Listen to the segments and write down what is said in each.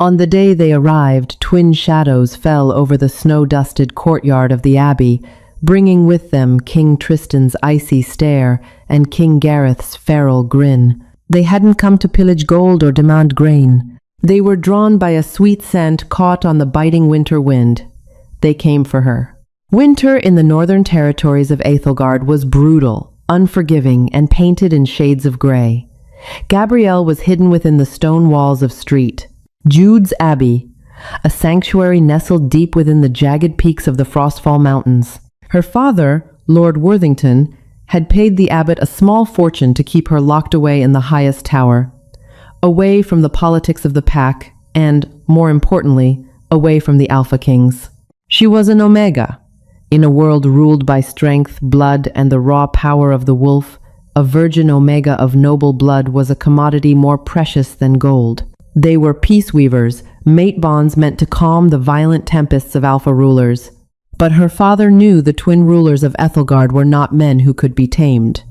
On the day they arrived, twin shadows fell over the snow-dusted courtyard of the abbey, bringing with them King Tristan's icy stare and King Gareth's feral grin. They hadn't come to pillage gold or demand grain. They were drawn by a sweet scent caught on the biting winter wind. They came for her. Winter in the northern territories of Æthelgard was brutal, unforgiving, and painted in shades of grey. Gabrielle was hidden within the stone walls of Street Jude's Abbey, a sanctuary nestled deep within the jagged peaks of the Frostfall Mountains. Her father, Lord Worthington, had paid the abbot a small fortune to keep her locked away in the highest tower, away from the politics of the pack and, more importantly, away from the Alpha Kings. She was an Omega. In a world ruled by strength, blood, and the raw power of the wolf, a virgin Omega of noble blood was a commodity more precious than gold. They were peace weavers, mate bonds meant to calm the violent tempests of Alpha rulers. But her father knew the twin rulers of Æthelgard were not men who could be tamed.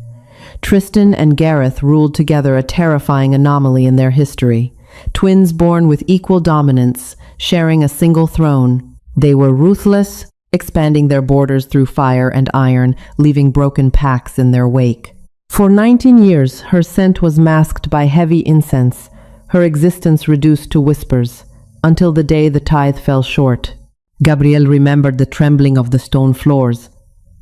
Tristan and Gareth ruled together a terrifying anomaly in their history. Twins born with equal dominance, sharing a single throne. They were ruthless, expanding their borders through fire and iron, leaving broken packs in their wake. For 19 years, her scent was masked by heavy incense, her existence reduced to whispers, until the day the tithe fell short. Gabrielle remembered the trembling of the stone floors.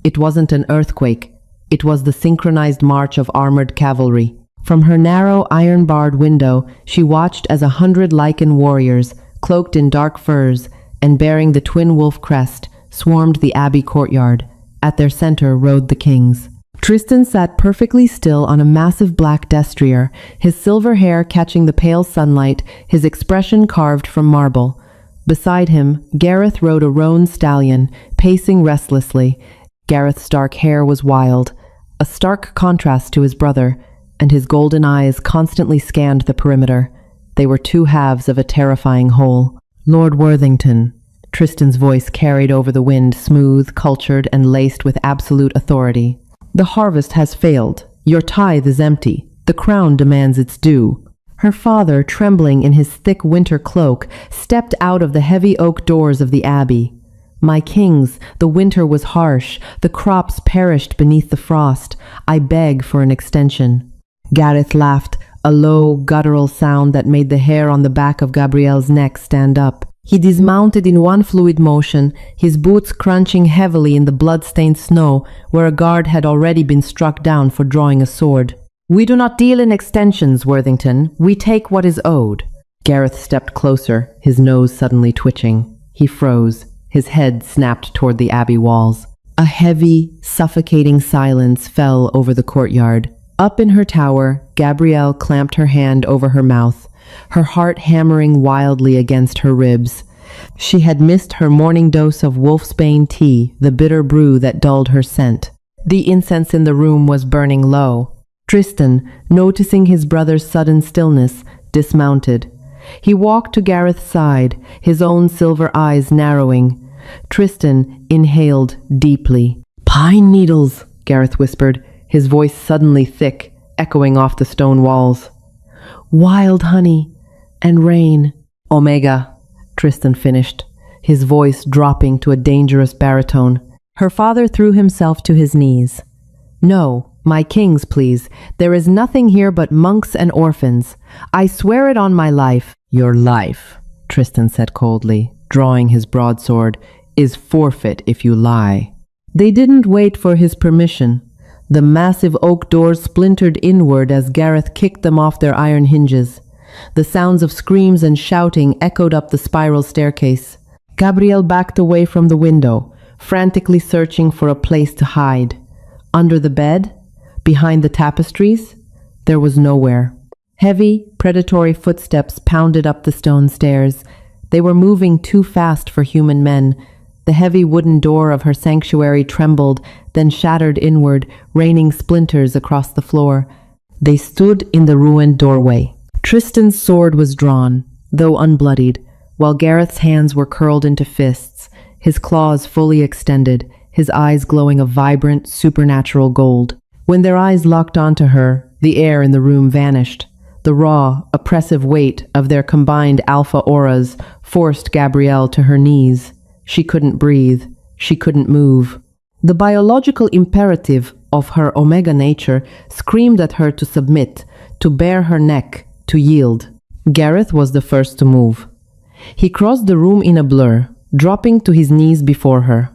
It wasn't an earthquake. It was the synchronized march of armored cavalry. From her narrow, iron-barred window, she watched as 100 lichen warriors, cloaked in dark furs and bearing the twin wolf crest, swarmed the abbey courtyard. At their center rode the kings. Tristan sat perfectly still on a massive black destrier, his silver hair catching the pale sunlight, his expression carved from marble. Beside him, Gareth rode a roan stallion, pacing restlessly. Gareth's dark hair was wild, a stark contrast to his brother, and his golden eyes constantly scanned the perimeter. They were two halves of a terrifying whole. Lord Worthington. Tristan's voice carried over the wind, smooth, cultured, and laced with absolute authority. The harvest has failed. Your tithe is empty. The crown demands its due. Her father, trembling in his thick winter cloak, stepped out of the heavy oak doors of the abbey. My kings, the winter was harsh. The crops perished beneath the frost. I beg for an extension. Gareth laughed, a low, guttural sound that made the hair on the back of Gabrielle's neck stand up. He dismounted in one fluid motion, his boots crunching heavily in the blood-stained snow where a guard had already been struck down for drawing a sword. We do not deal in extensions, Worthington. We take what is owed. Gareth stepped closer, his nose suddenly twitching. He froze. His head snapped toward the abbey walls. A heavy, suffocating silence fell over the courtyard. Up in her tower, Gabrielle clamped her hand over her mouth, her heart hammering wildly against her ribs. She had missed her morning dose of wolfsbane tea, the bitter brew that dulled her scent. The incense in the room was burning low. Tristan, noticing his brother's sudden stillness, dismounted. He walked to Gareth's side, his own silver eyes narrowing. Tristan inhaled deeply. "Pine needles," Gareth whispered, his voice suddenly thick, echoing off the stone walls. "Wild honey and rain." "Omega," Tristan finished, his voice dropping to a dangerous baritone. Her father threw himself to his knees. "No, my kings, please. There is nothing here but monks and orphans. I swear it on my life." "Your life," Tristan said coldly, drawing his broadsword, "is forfeit if you lie." They didn't wait for his permission. The massive oak doors splintered inward as Gareth kicked them off their iron hinges. The sounds of screams and shouting echoed up the spiral staircase. Gabrielle backed away from the window, frantically searching for a place to hide. Under the bed, behind the tapestries, there was nowhere. Heavy, predatory footsteps pounded up the stone stairs. They were moving too fast for human men. The heavy wooden door of her sanctuary trembled, then shattered inward, raining splinters across the floor. They stood in the ruined doorway. Tristan's sword was drawn, though unbloodied, while Gareth's hands were curled into fists, his claws fully extended, his eyes glowing a vibrant, supernatural gold. When their eyes locked onto her, the air in the room vanished. The raw, oppressive weight of their combined alpha auras forced Gabrielle to her knees. She couldn't breathe. She couldn't move. The biological imperative of her omega nature screamed at her to submit, to bare her neck, to yield. Gareth was the first to move. He crossed the room in a blur, dropping to his knees before her.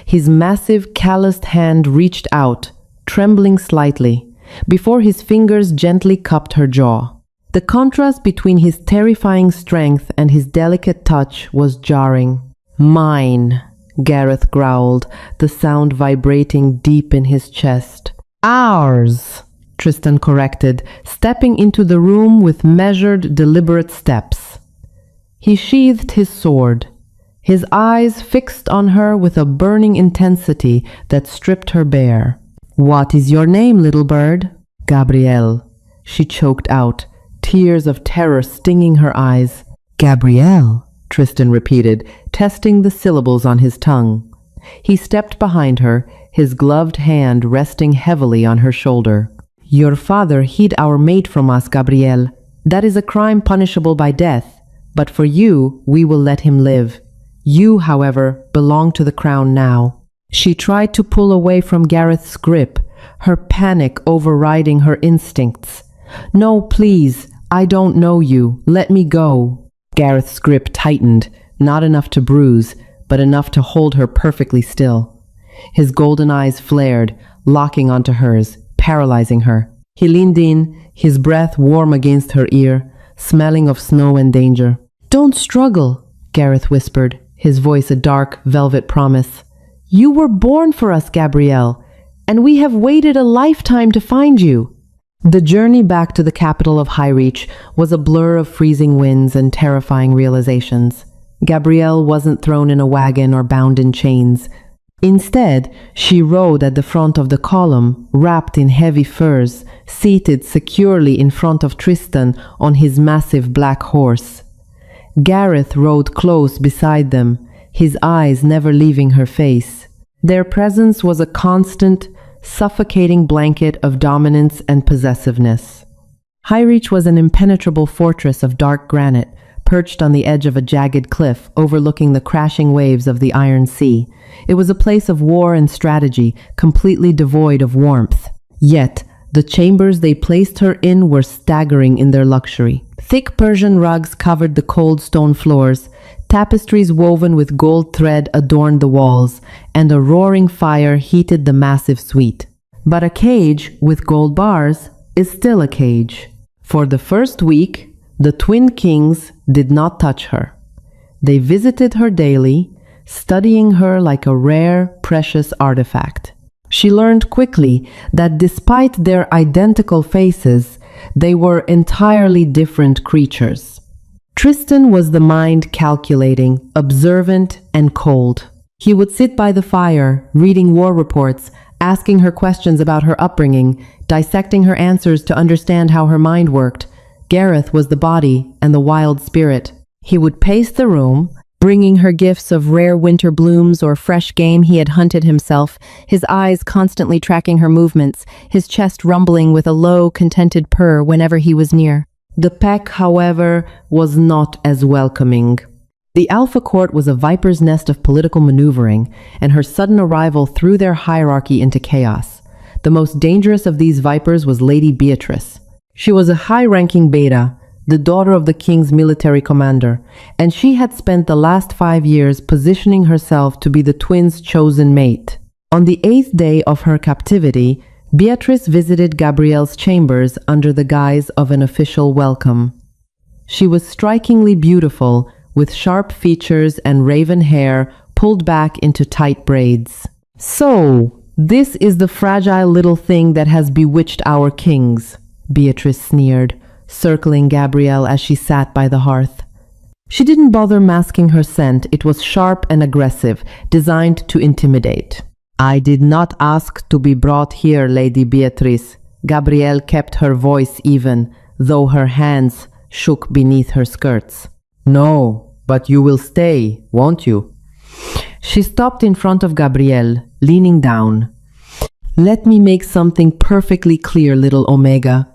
His massive, calloused hand reached out, trembling slightly, before his fingers gently cupped her jaw. The contrast between his terrifying strength and his delicate touch was jarring. "Mine," Gareth growled, the sound vibrating deep in his chest. "Ours," Tristan corrected, stepping into the room with measured, deliberate steps. He sheathed his sword, his eyes fixed on her with a burning intensity that stripped her bare. "What is your name, little bird?" "Gabrielle," she choked out, tears of terror stinging her eyes. "Gabrielle," Tristan repeated, testing the syllables on his tongue. He stepped behind her, his gloved hand resting heavily on her shoulder. "Your father hid our mate from us, Gabrielle. That is a crime punishable by death, but for you, we will let him live. You, however, belong to the crown now." She tried to pull away from Gareth's grip, her panic overriding her instincts. "No, please, I don't know you. Let me go." Gareth's grip tightened, not enough to bruise, but enough to hold her perfectly still. His golden eyes flared, locking onto hers, paralyzing her. He leaned in, his breath warm against her ear, smelling of snow and danger. "Don't struggle," Gareth whispered, his voice a dark, velvet promise. "You were born for us, Gabrielle, and we have waited a lifetime to find you." The journey back to the capital of Highreach was a blur of freezing winds and terrifying realizations. Gabrielle wasn't thrown in a wagon or bound in chains. Instead, she rode at the front of the column, wrapped in heavy furs, seated securely in front of Tristan on his massive black horse. Gareth rode close beside them, his eyes never leaving her face. Their presence was a constant, suffocating blanket of dominance and possessiveness. Highreach was an impenetrable fortress of dark granite, perched on the edge of a jagged cliff overlooking the crashing waves of the Iron Sea. It was a place of war and strategy, completely devoid of warmth. Yet, the chambers they placed her in were staggering in their luxury. Thick Persian rugs covered the cold stone floors, tapestries woven with gold thread adorned the walls, and a roaring fire heated the massive suite. But a cage with gold bars is still a cage. For the first week, the twin kings did not touch her. They visited her daily, studying her like a rare, precious artifact. She learned quickly that despite their identical faces, they were entirely different creatures. Tristan was the mind calculating, observant, and cold. He would sit by the fire, reading war reports, asking her questions about her upbringing, dissecting her answers to understand how her mind worked. Gareth was the body and the wild spirit. He would pace the room, bringing her gifts of rare winter blooms or fresh game he had hunted himself, his eyes constantly tracking her movements, his chest rumbling with a low, contented purr whenever he was near. The pack, however, was not as welcoming. The Alpha Court was a viper's nest of political maneuvering, and her sudden arrival threw their hierarchy into chaos. The most dangerous of these vipers was Lady Beatrice. She was a high-ranking beta, the daughter of the king's military commander, and she had spent the last 5 years positioning herself to be the twins' chosen mate. On the 8th day of her captivity, Beatrice visited Gabrielle's chambers under the guise of an official welcome. She was strikingly beautiful, with sharp features and raven hair pulled back into tight braids. "So, this is the fragile little thing that has bewitched our kings," Beatrice sneered, circling Gabrielle as she sat by the hearth. She didn't bother masking her scent. It was sharp and aggressive, designed to intimidate. "I did not ask to be brought here, Lady Beatrice." Gabrielle kept her voice even, though her hands shook beneath her skirts. "No, but you will stay, won't you?" She stopped in front of Gabrielle, leaning down. "Let me make something perfectly clear, little Omega."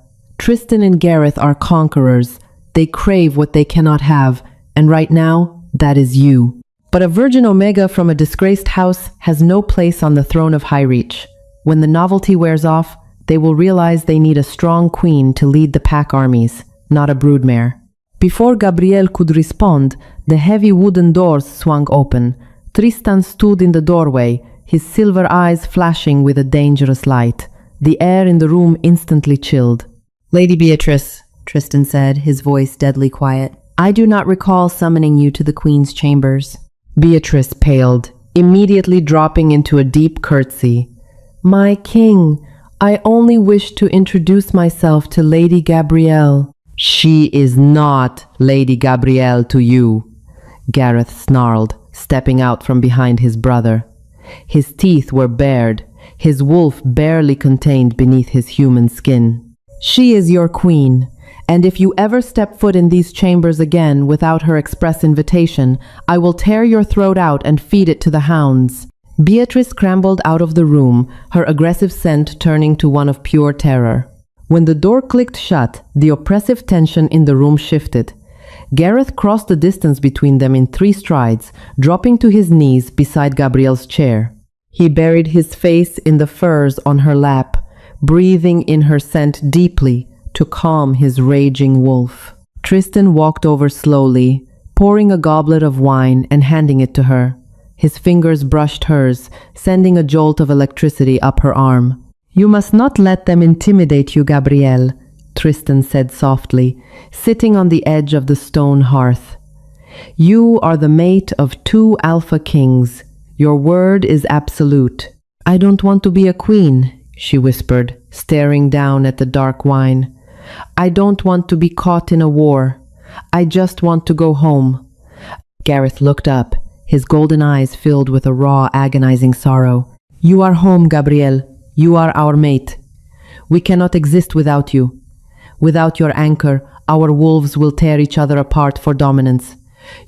Tristan and Gareth are conquerors. They crave what they cannot have, and right now, that is you. But a virgin Omega from a disgraced house has no place on the throne of Highreach. When the novelty wears off, they will realize they need a strong queen to lead the pack armies, not a broodmare. Before Gabriel could respond, the heavy wooden doors swung open. Tristan stood in the doorway, his silver eyes flashing with a dangerous light. The air in the room instantly chilled. "Lady Beatrice," Tristan said, his voice deadly quiet, "I do not recall summoning you to the Queen's chambers." Beatrice paled, immediately dropping into a deep curtsy. "My king, I only wish to introduce myself to Lady Gabrielle." "She is not Lady Gabrielle to you," Gareth snarled, stepping out from behind his brother. His teeth were bared, his wolf barely contained beneath his human skin. "She is your queen, and if you ever step foot in these chambers again without her express invitation, I will tear your throat out and feed it to the hounds." Beatrice scrambled out of the room, her aggressive scent turning to one of pure terror. When the door clicked shut, the oppressive tension in the room shifted. Gareth crossed the distance between them in 3 strides, dropping to his knees beside Gabrielle's chair. He buried his face in the furs on her lap, breathing in her scent deeply to calm his raging wolf. Tristan walked over slowly, pouring a goblet of wine and handing it to her. His fingers brushed hers, sending a jolt of electricity up her arm. "You must not let them intimidate you, Gabrielle," Tristan said softly, sitting on the edge of the stone hearth. "You are the mate of 2 alpha kings. Your word is absolute." "I don't want to be a queen," she whispered, staring down at the dark wine. "I don't want to be caught in a war. I just want to go home." Gareth looked up, his golden eyes filled with a raw, agonizing sorrow. "You are home, Gabrielle. You are our mate. We cannot exist without you. Without your anchor, our wolves will tear each other apart for dominance.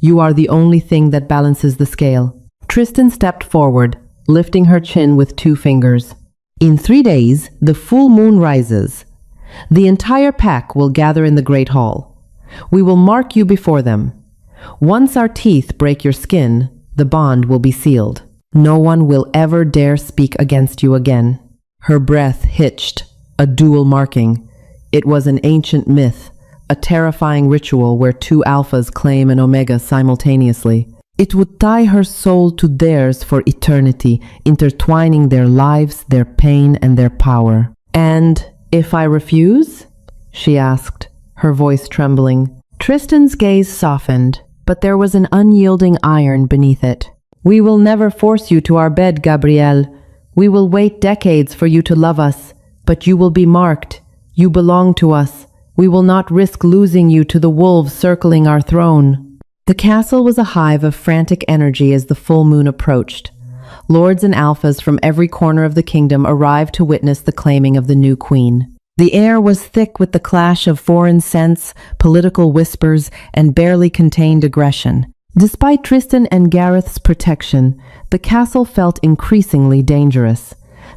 You are the only thing that balances the scale." Tristan stepped forward, lifting her chin with 2 fingers. "In 3 days, the full moon rises. The entire pack will gather in the Great Hall. We will mark you before them. Once our teeth break your skin, the bond will be sealed. No one will ever dare speak against you again." Her breath hitched, a dual marking. It was an ancient myth, a terrifying ritual where 2 alphas claim an omega simultaneously. It would tie her soul to theirs for eternity, intertwining their lives, their pain, and their power. "And if I refuse?" she asked, her voice trembling. Tristan's gaze softened, but there was an unyielding iron beneath it. "We will never force you to our bed, Gabrielle. We will wait decades for you to love us, but you will be marked. You belong to us. We will not risk losing you to the wolves circling our throne." The castle was a hive of frantic energy as the full moon approached. Lords and alphas from every corner of the kingdom arrived to witness the claiming of the new queen. The air was thick with the clash of foreign scents, political whispers, and barely contained aggression. Despite Tristan and Gareth's protection, the castle felt increasingly dangerous.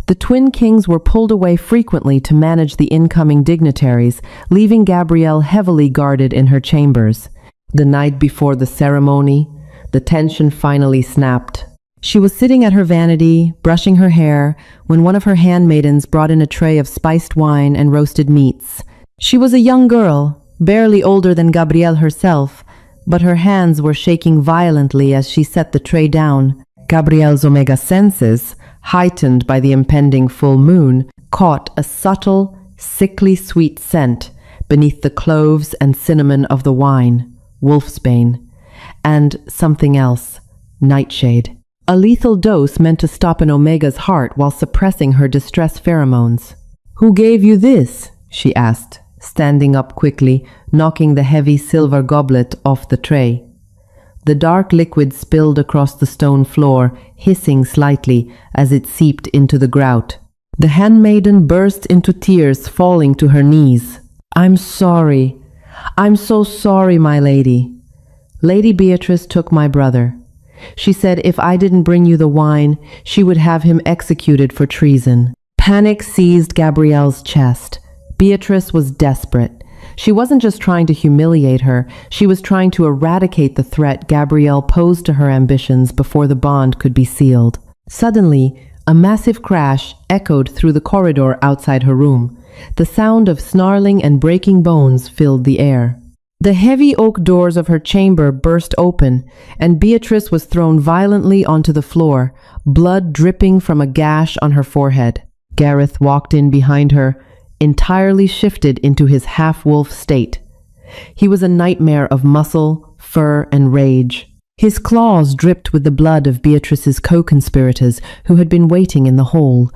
The twin kings were pulled away frequently to manage the incoming dignitaries, leaving Gabrielle heavily guarded in her chambers. The night before the ceremony, the tension finally snapped. She was sitting at her vanity, brushing her hair, when one of her handmaidens brought in a tray of spiced wine and roasted meats. She was a young girl, barely older than Gabrielle herself, but her hands were shaking violently as she set the tray down. Gabrielle's omega senses, heightened by the impending full moon, caught a subtle, sickly sweet scent beneath the cloves and cinnamon of the wine, wolfsbane, and something else, nightshade. A lethal dose meant to stop an omega's heart while suppressing her distress pheromones. "Who gave you this?" she asked, standing up quickly, knocking the heavy silver goblet off the tray. The dark liquid spilled across the stone floor, hissing slightly as it seeped into the grout. The handmaiden burst into tears, falling to her knees. "I'm sorry. I'm so sorry, my lady." Lady Beatrice took my brother. She said if I didn't bring you the wine, she would have him executed for treason. Panic seized Gabrielle's chest. Beatrice was desperate. She wasn't just trying to humiliate her, she was trying to eradicate the threat Gabrielle posed to her ambitions before the bond could be sealed. Suddenly, a massive crash echoed through the corridor outside her room. The sound of snarling and breaking bones filled the air. The heavy oak doors of her chamber burst open, and Beatrice was thrown violently onto the floor, blood dripping from a gash on her forehead. Gareth walked in behind her, entirely shifted into his half-wolf state. He was a nightmare of muscle, fur, and rage. His claws dripped with the blood of Beatrice's co-conspirators who had been waiting in the hole.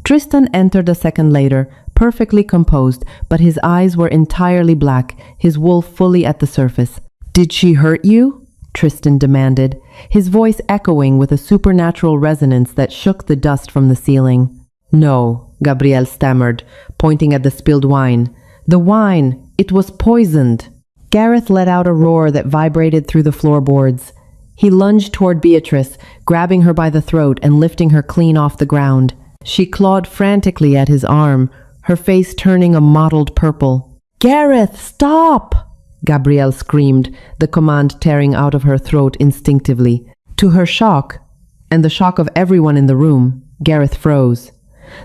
Tristan entered a second later, perfectly composed, but his eyes were entirely black, his wool fully at the surface. "Did she hurt you?" Tristan demanded, his voice echoing with a supernatural resonance that shook the dust from the ceiling. "No," Gabrielle stammered, pointing at the spilled wine. "The wine! It was poisoned!" Gareth let out a roar that vibrated through the floorboards. He lunged toward Beatrice, grabbing her by the throat and lifting her clean off the ground. She clawed frantically at his arm, her face turning a mottled purple. "Gareth, stop!" Gabrielle screamed, the command tearing out of her throat instinctively. To her shock, and the shock of everyone in the room, Gareth froze.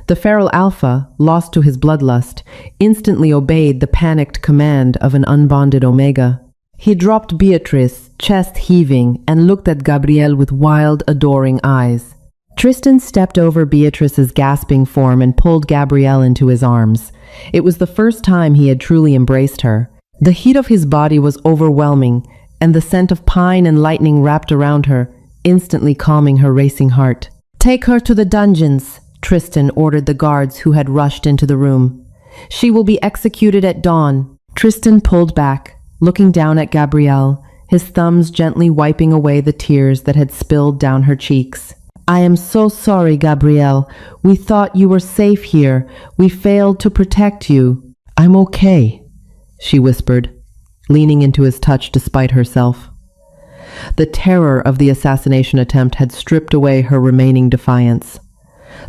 The feral alpha, lost to his bloodlust, instantly obeyed the panicked command of an unbonded omega. He dropped Beatrice, chest heaving, and looked at Gabrielle with wild, adoring eyes. Tristan stepped over Beatrice's gasping form and pulled Gabrielle into his arms. It was the first time he had truly embraced her. The heat of his body was overwhelming, and the scent of pine and lightning wrapped around her, instantly calming her racing heart. "Take her to the dungeons," Tristan ordered the guards who had rushed into the room. "She will be executed at dawn." Tristan pulled back, looking down at Gabrielle, his thumbs gently wiping away the tears that had spilled down her cheeks. "I am so sorry, Gabrielle. We thought you were safe here. We failed to protect you." "I'm okay," she whispered, leaning into his touch despite herself. The terror of the assassination attempt had stripped away her remaining defiance.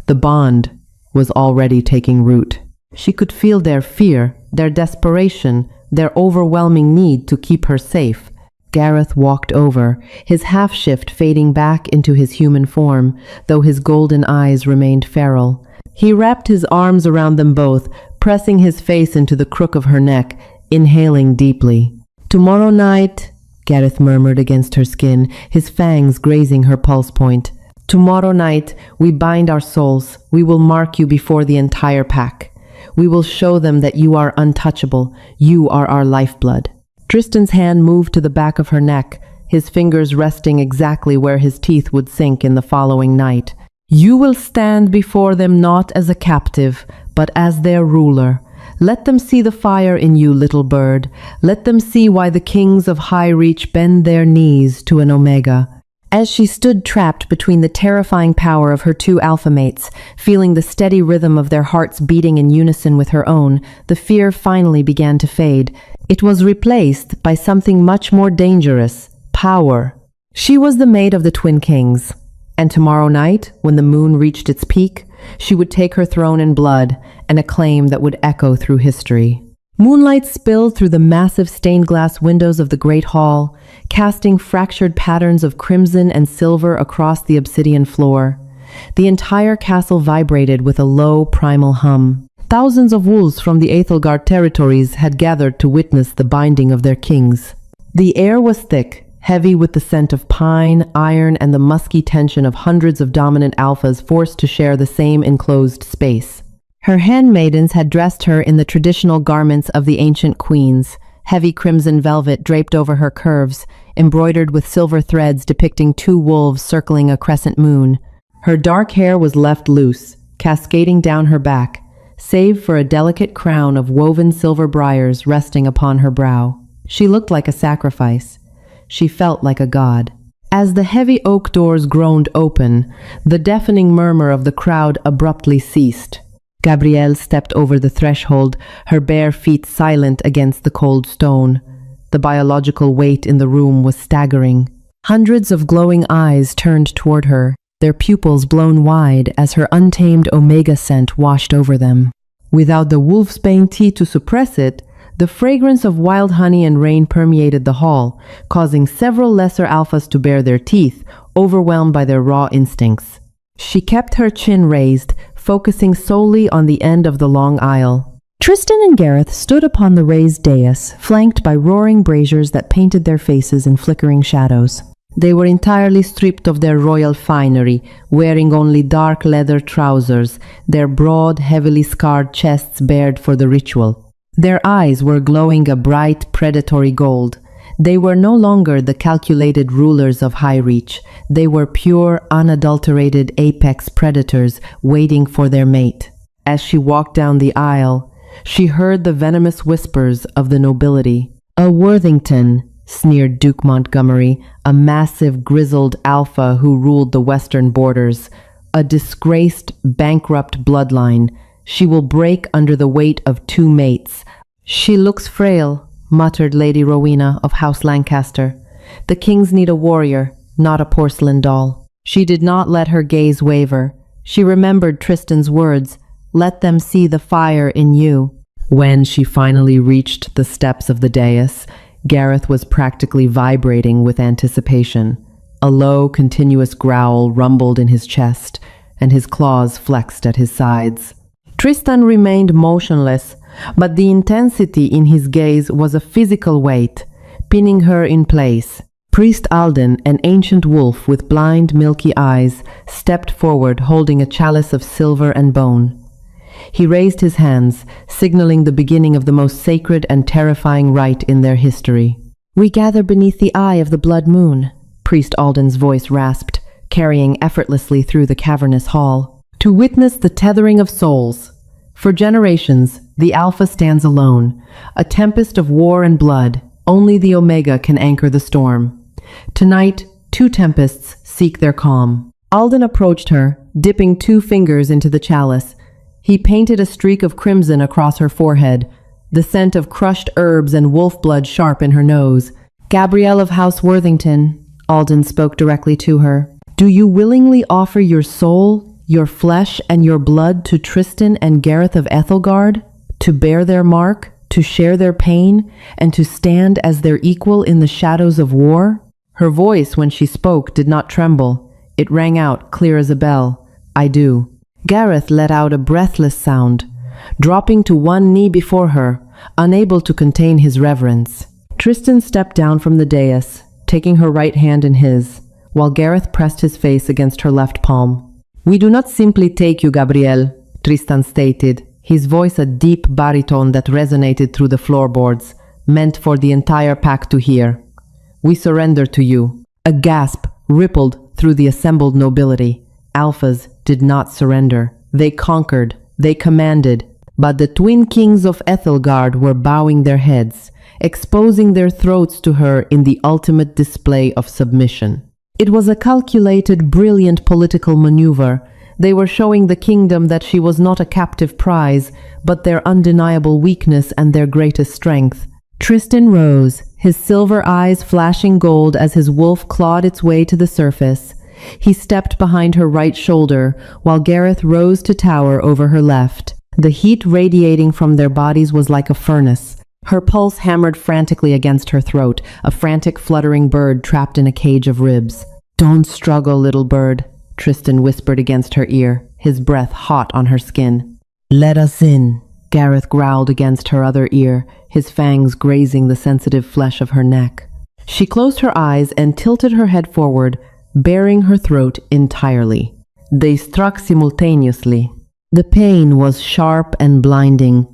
The bond was already taking root. She could feel their fear, their desperation, their overwhelming need to keep her safe. Gareth walked over, his half-shift fading back into his human form, though his golden eyes remained feral. He wrapped his arms around them both, pressing his face into the crook of her neck, inhaling deeply. "Tomorrow night," Gareth murmured against her skin, his fangs grazing her pulse point. "Tomorrow night, we bind our souls. We will mark you before the entire pack. We will show them that you are untouchable. You are our lifeblood." Tristan's hand moved to the back of her neck, his fingers resting exactly where his teeth would sink in the following night. "You will stand before them not as a captive, but as their ruler. Let them see the fire in you, little bird. Let them see why the kings of High Reach bend their knees to an omega." As she stood trapped between the terrifying power of her two alpha mates, feeling the steady rhythm of their hearts beating in unison with her own, the fear finally began to fade. It was replaced by something much more dangerous: power. She was the mate of the Twin Kings, and tomorrow night, when the moon reached its peak, she would take her throne in blood, an acclaim that would echo through history. Moonlight spilled through the massive stained glass windows of the great hall, casting fractured patterns of crimson and silver across the obsidian floor. The entire castle vibrated with a low, primal hum. Thousands of wolves from the Aethelgard territories had gathered to witness the binding of their kings. The air was thick, heavy with the scent of pine, iron, and the musky tension of hundreds of dominant alphas forced to share the same enclosed space. Her handmaidens had dressed her in the traditional garments of the ancient queens, heavy crimson velvet draped over her curves, embroidered with silver threads depicting two wolves circling a crescent moon. Her dark hair was left loose, cascading down her back, save for a delicate crown of woven silver briars resting upon her brow. She looked like a sacrifice. She felt like a god. As the heavy oak doors groaned open, the deafening murmur of the crowd abruptly ceased. Gabrielle stepped over the threshold, her bare feet silent against the cold stone. The biological weight in the room was staggering. Hundreds of glowing eyes turned toward her, their pupils blown wide as her untamed omega scent washed over them. Without the wolfsbane tea to suppress it, the fragrance of wild honey and rain permeated the hall, causing several lesser alphas to bare their teeth, overwhelmed by their raw instincts. She kept her chin raised, focusing solely on the end of the long aisle. Tristan and Gareth stood upon the raised dais, flanked by roaring braziers that painted their faces in flickering shadows. They were entirely stripped of their royal finery, wearing only dark leather trousers, their broad, heavily scarred chests bared for the ritual. Their eyes were glowing a bright, predatory gold. They were no longer the calculated rulers of high reach. They were pure, unadulterated apex predators waiting for their mate. As she walked down the aisle, she heard the venomous whispers of the nobility. "A Worthington," sneered Duke Montgomery, a massive, grizzled alpha who ruled the western borders. "A disgraced, bankrupt bloodline. She will break under the weight of 2 mates." "She looks frail," muttered Lady Rowena of House Lancaster. "The kings need a warrior, not a porcelain doll." She did not let her gaze waver. She remembered Tristan's words, "Let them see the fire in you." When she finally reached the steps of the dais, Gareth was practically vibrating with anticipation. A low, continuous growl rumbled in his chest, and his claws flexed at his sides. Tristan remained motionless, but the intensity in his gaze was a physical weight, pinning her in place. Priest Alden, an ancient wolf with blind, milky eyes, stepped forward holding a chalice of silver and bone. He raised his hands, signaling the beginning of the most sacred and terrifying rite in their history. "We gather beneath the eye of the blood moon," Priest Alden's voice rasped, carrying effortlessly through the cavernous hall, "to witness the tethering of souls. For generations, the Alpha stands alone, a tempest of war and blood. Only the Omega can anchor the storm. Tonight, 2 tempests seek their calm." Alden approached her, dipping 2 fingers into the chalice. He painted a streak of crimson across her forehead, the scent of crushed herbs and wolf blood sharp in her nose. "Gabrielle of House Worthington," Alden spoke directly to her, "do you willingly offer your soul, your flesh, and your blood to Tristan and Gareth of Ethelgard, to bear their mark, to share their pain, and to stand as their equal in the shadows of war?" Her voice, when she spoke, did not tremble. It rang out clear as a bell. "I do." Gareth let out a breathless sound, dropping to one knee before her, unable to contain his reverence. Tristan stepped down from the dais, taking her right hand in his, while Gareth pressed his face against her left palm. "We do not simply take you, Gabrielle," Tristan stated, his voice a deep baritone that resonated through the floorboards, meant for the entire pack to hear. "We surrender to you." A gasp rippled through the assembled nobility. Alphas did not surrender. They conquered, they commanded, but the twin kings of Ethelgard were bowing their heads, exposing their throats to her in the ultimate display of submission. It was a calculated, brilliant political maneuver. They were showing the kingdom that she was not a captive prize, but their undeniable weakness and their greatest strength. Tristan rose, his silver eyes flashing gold as his wolf clawed its way to the surface. He stepped behind her right shoulder, while Gareth rose to tower over her left. The heat radiating from their bodies was like a furnace. Her pulse hammered frantically against her throat, a frantic fluttering bird trapped in a cage of ribs. "Don't struggle, little bird," Tristan whispered against her ear, his breath hot on her skin. "Let us in," Gareth growled against her other ear, his fangs grazing the sensitive flesh of her neck. She closed her eyes and tilted her head forward, baring her throat entirely. They struck simultaneously. The pain was sharp and blinding.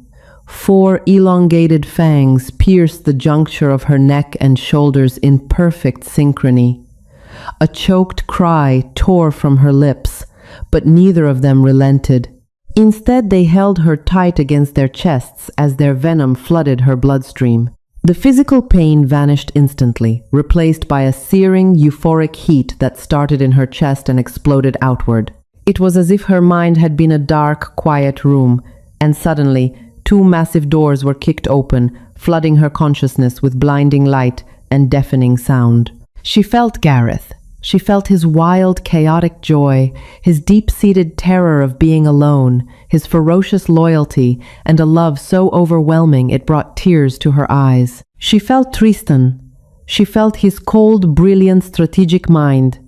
4 elongated fangs pierced the juncture of her neck and shoulders in perfect synchrony. A choked cry tore from her lips, but neither of them relented. Instead, they held her tight against their chests as their venom flooded her bloodstream. The physical pain vanished instantly, replaced by a searing, euphoric heat that started in her chest and exploded outward. It was as if her mind had been a dark, quiet room, and suddenly 2 massive doors were kicked open, flooding her consciousness with blinding light and deafening sound. She felt Gareth, She felt his wild, chaotic joy, his deep-seated terror of being alone, his ferocious loyalty, and a love so overwhelming it brought tears to her eyes. She felt Tristan. She felt his cold, brilliant, strategic mind,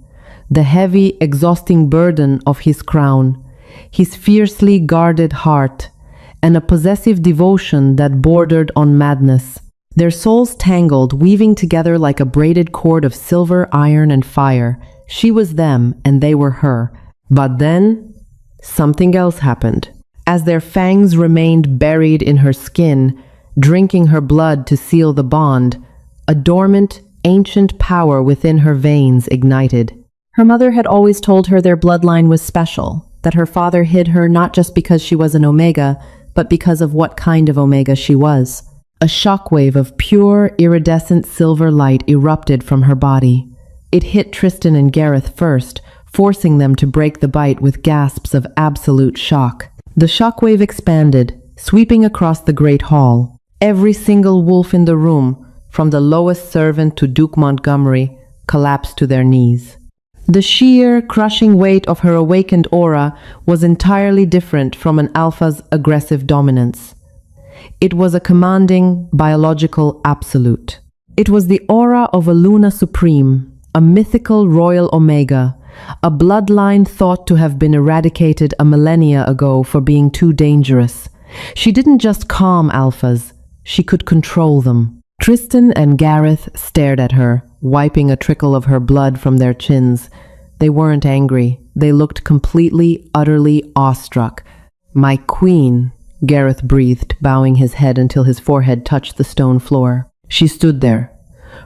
the heavy, exhausting burden of his crown, his fiercely guarded heart, and a possessive devotion that bordered on madness. Their souls tangled, weaving together like a braided cord of silver, iron, and fire. She was them, and they were her. But then, something else happened. As their fangs remained buried in her skin, drinking her blood to seal the bond, a dormant, ancient power within her veins ignited. Her mother had always told her their bloodline was special, that her father hid her not just because she was an Omega, but because of what kind of Omega she was. A shockwave of pure, iridescent silver light erupted from her body. It hit Tristan and Gareth first, forcing them to break the bite with gasps of absolute shock. The shockwave expanded, sweeping across the great hall. Every single wolf in the room, from the lowest servant to Duke Montgomery, collapsed to their knees. The sheer, crushing weight of her awakened aura was entirely different from an alpha's aggressive dominance. It was a commanding, biological absolute. It was the aura of a Luna Supreme, a mythical royal Omega, a bloodline thought to have been eradicated a millennia ago for being too dangerous. She didn't just calm alphas, she could control them. Tristan and Gareth stared at her, wiping a trickle of her blood from their chins. They weren't angry. They looked completely, utterly awestruck. "My queen," Gareth breathed, bowing his head until his forehead touched the stone floor. She stood there,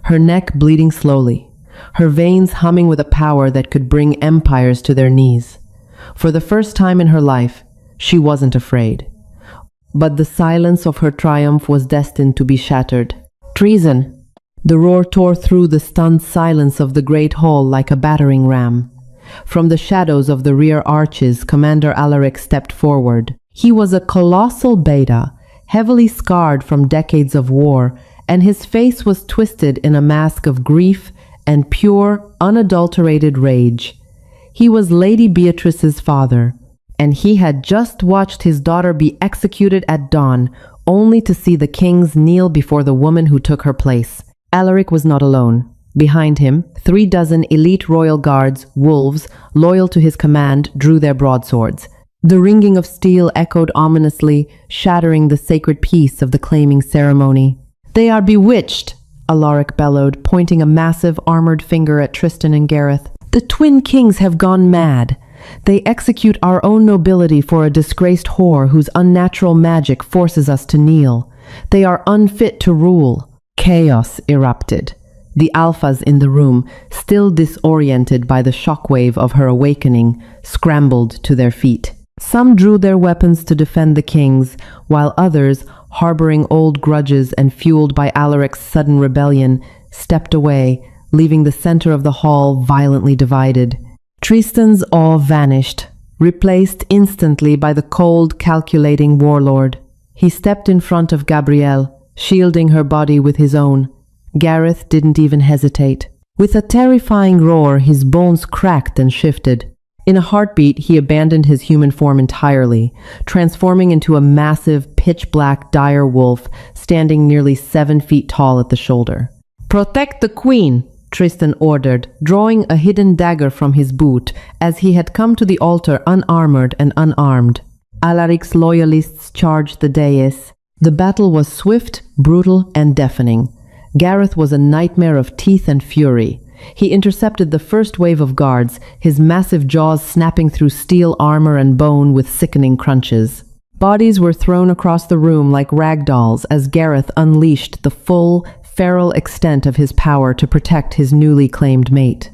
her neck bleeding slowly, her veins humming with a power that could bring empires to their knees. For the first time in her life, she wasn't afraid. But the silence of her triumph was destined to be shattered. "Treason!" The roar tore through the stunned silence of the great hall like a battering ram. From the shadows of the rear arches, Commander Alaric stepped forward. He was a colossal beta, heavily scarred from decades of war, and his face was twisted in a mask of grief and pure, unadulterated rage. He was Lady Beatrice's father, and he had just watched his daughter be executed at dawn, only to see the kings kneel before the woman who took her place. Alaric was not alone. Behind him, 36 elite royal guards, wolves, loyal to his command, drew their broadswords. The ringing of steel echoed ominously, shattering the sacred peace of the claiming ceremony. "They are bewitched," Alaric bellowed, pointing a massive armored finger at Tristan and Gareth. "The twin kings have gone mad. They execute our own nobility for a disgraced whore whose unnatural magic forces us to kneel. They are unfit to rule." Chaos erupted. The alphas in the room, still disoriented by the shockwave of her awakening, scrambled to their feet. Some drew their weapons to defend the kings, while others, harboring old grudges and fueled by Alaric's sudden rebellion, stepped away, leaving the center of the hall violently divided. Tristan's awe vanished, replaced instantly by the cold, calculating warlord. He stepped in front of Gabrielle, shielding her body with his own. Gareth didn't even hesitate. With a terrifying roar, his bones cracked and shifted. In a heartbeat, he abandoned his human form entirely, transforming into a massive, pitch-black dire wolf, standing nearly 7 feet tall at the shoulder. "Protect the queen," Tristan ordered, drawing a hidden dagger from his boot, as he had come to the altar unarmored and unarmed. Alaric's loyalists charged the dais. The battle was swift, brutal, and deafening. Gareth was a nightmare of teeth and fury. He intercepted the first wave of guards, his massive jaws snapping through steel armor and bone with sickening crunches. Bodies were thrown across the room like rag dolls as Gareth unleashed the full, feral extent of his power to protect his newly claimed mate.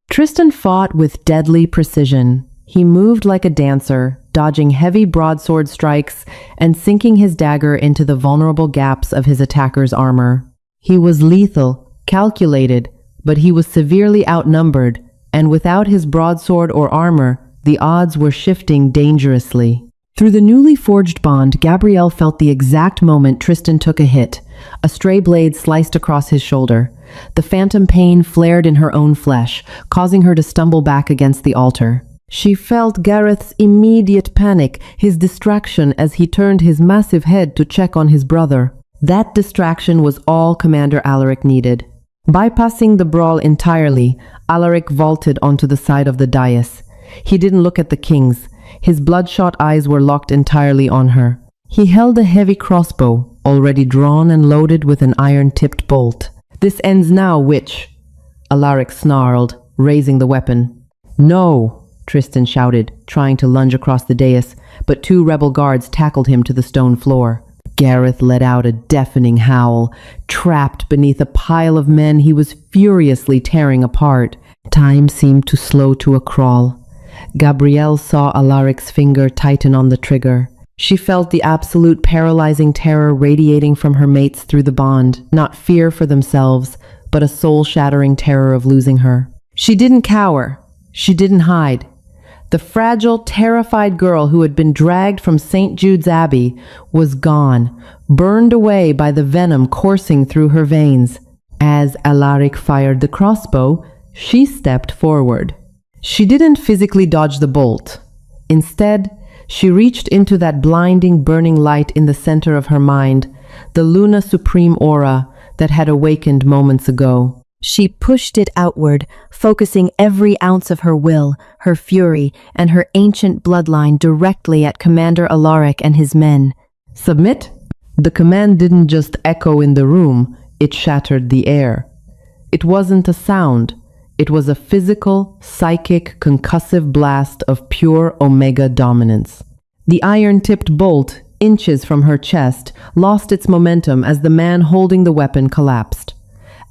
Tristan fought with deadly precision. He moved like a dancer, dodging heavy broadsword strikes and sinking his dagger into the vulnerable gaps of his attacker's armor. He was lethal, calculated, but he was severely outnumbered, and without his broadsword or armor, the odds were shifting dangerously. Through the newly forged bond, Gabrielle felt the exact moment Tristan took a hit. A stray blade sliced across his shoulder. The phantom pain flared in her own flesh, causing her to stumble back against the altar. She felt Gareth's immediate panic, his distraction as he turned his massive head to check on his brother. That distraction was all Commander Alaric needed. Bypassing the brawl entirely, Alaric vaulted onto the side of the dais. He didn't look at the kings. His bloodshot eyes were locked entirely on her. He held a heavy crossbow, already drawn and loaded with an iron-tipped bolt. "This ends now, witch," Alaric snarled, raising the weapon. "No," Tristan shouted, trying to lunge across the dais, but two rebel guards tackled him to the stone floor. Gareth let out a deafening howl. Trapped beneath a pile of men he was furiously tearing apart. Time seemed to slow to a crawl. Gabrielle saw Alaric's finger tighten on the trigger. She felt the absolute paralyzing terror radiating from her mates through the bond, not fear for themselves, but a soul-shattering terror of losing her. She didn't cower. She didn't hide. The fragile, terrified girl who had been dragged from St. Jude's Abbey was gone, burned away by the venom coursing through her veins. As Alaric fired the crossbow, she stepped forward. She didn't physically dodge the bolt. Instead, she reached into that blinding, burning light in the center of her mind, the Luna Supreme aura that had awakened moments ago. She pushed it outward, focusing every ounce of her will, her fury, and her ancient bloodline directly at Commander Alaric and his men. "Submit?" The command didn't just echo in the room, it shattered the air. It wasn't a sound. It was a physical, psychic, concussive blast of pure Omega dominance. The iron-tipped bolt, inches from her chest, lost its momentum as the man holding the weapon collapsed.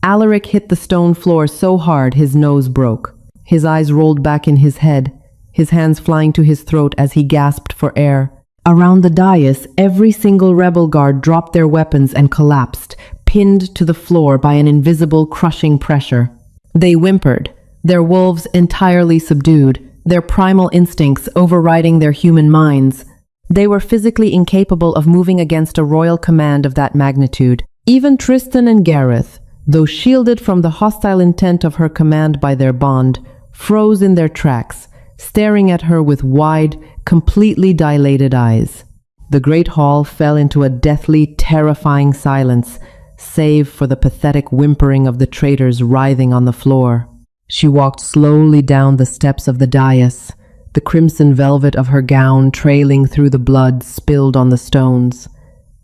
Alaric hit the stone floor so hard his nose broke. His eyes rolled back in his head, his hands flying to his throat as he gasped for air. Around the dais, every single rebel guard dropped their weapons and collapsed, pinned to the floor by an invisible, crushing pressure. They whimpered, their wolves entirely subdued, their primal instincts overriding their human minds. They were physically incapable of moving against a royal command of that magnitude. Even Tristan and Gareth, though shielded from the hostile intent of her command by their bond, froze in their tracks, staring at her with wide, completely dilated eyes. The great hall fell into a deathly, terrifying silence, save for the pathetic whimpering of the traitors writhing on the floor. She walked slowly down the steps of the dais, the crimson velvet of her gown trailing through the blood spilled on the stones.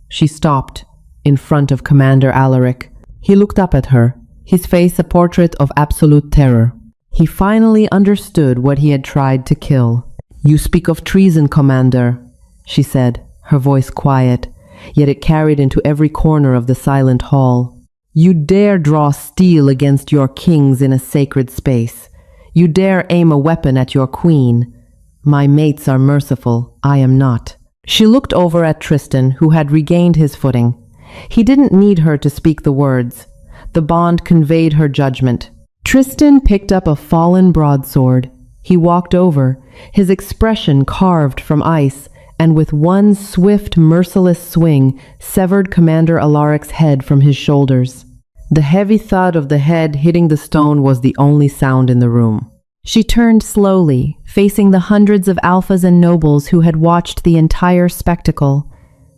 She stopped in front of Commander Alaric. He looked up at her, his face a portrait of absolute terror. He finally understood what he had tried to kill. "You speak of treason, Commander," she said, her voice quiet, yet it carried into every corner of the silent hall. "You dare draw steel against your kings in a sacred space. You dare aim a weapon at your queen. My mates are merciful, I am not." She looked over at Tristan, who had regained his footing. He didn't need her to speak the words. The bond conveyed her judgment. Tristan picked up a fallen broadsword. He walked over, his expression carved from ice, and with one swift, merciless swing, severed Commander Alaric's head from his shoulders. The heavy thud of the head hitting the stone was the only sound in the room. She turned slowly, facing the hundreds of alphas and nobles who had watched the entire spectacle.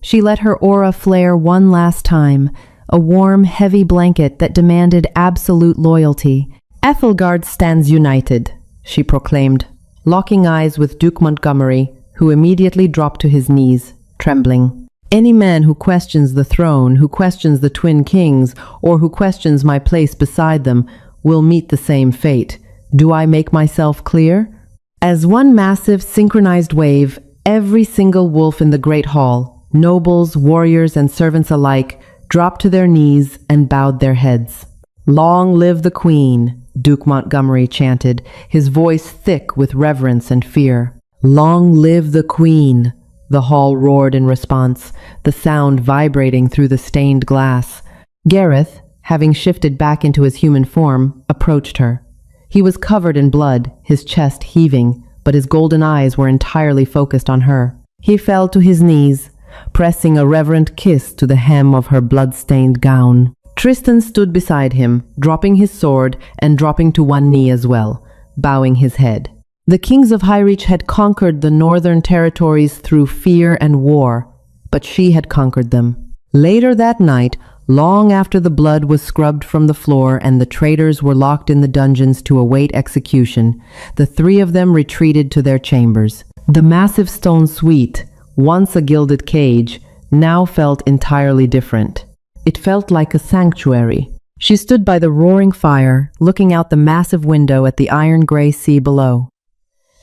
She let her aura flare one last time, a warm, heavy blanket that demanded absolute loyalty. "Ethelgard stands united," she proclaimed, locking eyes with Duke Montgomery, who immediately dropped to his knees, trembling. "Any man who questions the throne, who questions the twin kings, or who questions my place beside them, will meet the same fate. Do I make myself clear?" As one massive, synchronized wave, every single wolf in the great hall, nobles, warriors, and servants alike, dropped to their knees and bowed their heads. "Long live the Queen," Duke Montgomery chanted, his voice thick with reverence and fear. "Long live the Queen," the hall roared in response, the sound vibrating through the stained glass. Gareth, having shifted back into his human form, approached her. He was covered in blood, his chest heaving, but his golden eyes were entirely focused on her. He fell to his knees, pressing a reverent kiss to the hem of her blood-stained gown. Tristan stood beside him, dropping his sword and dropping to one knee as well, bowing his head. The kings of Highreach had conquered the northern territories through fear and war, but she had conquered them. Later that night, long after the blood was scrubbed from the floor and the traitors were locked in the dungeons to await execution, the three of them retreated to their chambers. The massive stone suite, once a gilded cage, now felt entirely different. It felt like a sanctuary. She stood by the roaring fire, looking out the massive window at the iron-gray sea below.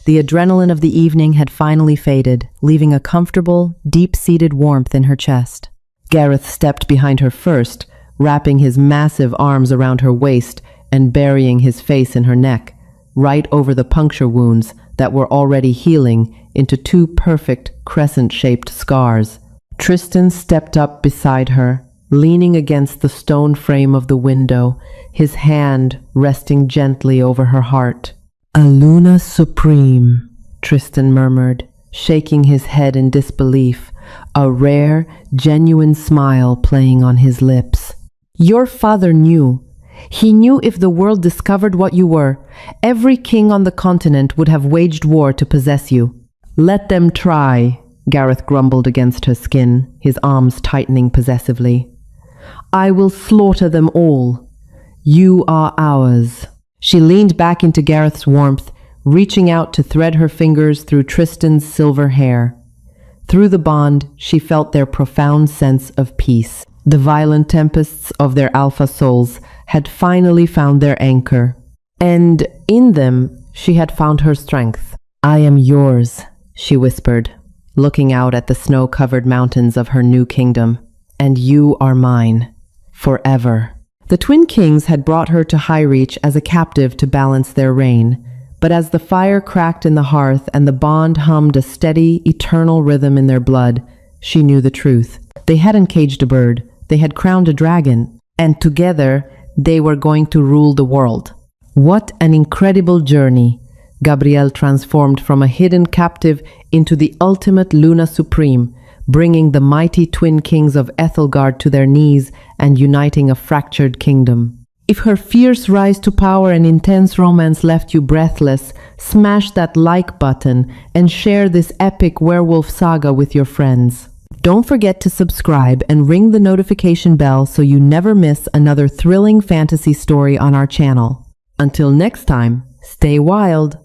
The adrenaline of the evening had finally faded, leaving a comfortable, deep-seated warmth in her chest. Gareth stepped behind her first, wrapping his massive arms around her waist and burying his face in her neck, right over the puncture wounds that were already healing into two perfect crescent-shaped scars. Tristan stepped up beside her, leaning against the stone frame of the window, his hand resting gently over her heart. "A Luna Supreme," Tristan murmured, shaking his head in disbelief, a rare, genuine smile playing on his lips. "Your father knew. He knew if the world discovered what you were, every king on the continent would have waged war to possess you." "Let them try," Gareth grumbled against her skin, his arms tightening possessively. "I will slaughter them all. You are ours." She leaned back into Gareth's warmth, reaching out to thread her fingers through Tristan's silver hair. Through the bond, she felt their profound sense of peace. The violent tempests of their alpha souls had finally found their anchor, and in them she had found her strength. "I am yours," she whispered, looking out at the snow-covered mountains of her new kingdom. "And you are mine, forever." The twin kings had brought her to Highreach as a captive to balance their reign, but as the fire cracked in the hearth and the bond hummed a steady, eternal rhythm in their blood, she knew the truth. They hadn't caged a bird, they had crowned a dragon, and together they were going to rule the world. What an incredible journey! Gabrielle transformed from a hidden captive into the ultimate Luna Supreme, bringing the mighty twin kings of Ethelgard to their knees and uniting a fractured kingdom. If her fierce rise to power and intense romance left you breathless, smash that like button and share this epic werewolf saga with your friends. Don't forget to subscribe and ring the notification bell so you never miss another thrilling fantasy story on our channel. Until next time, stay wild!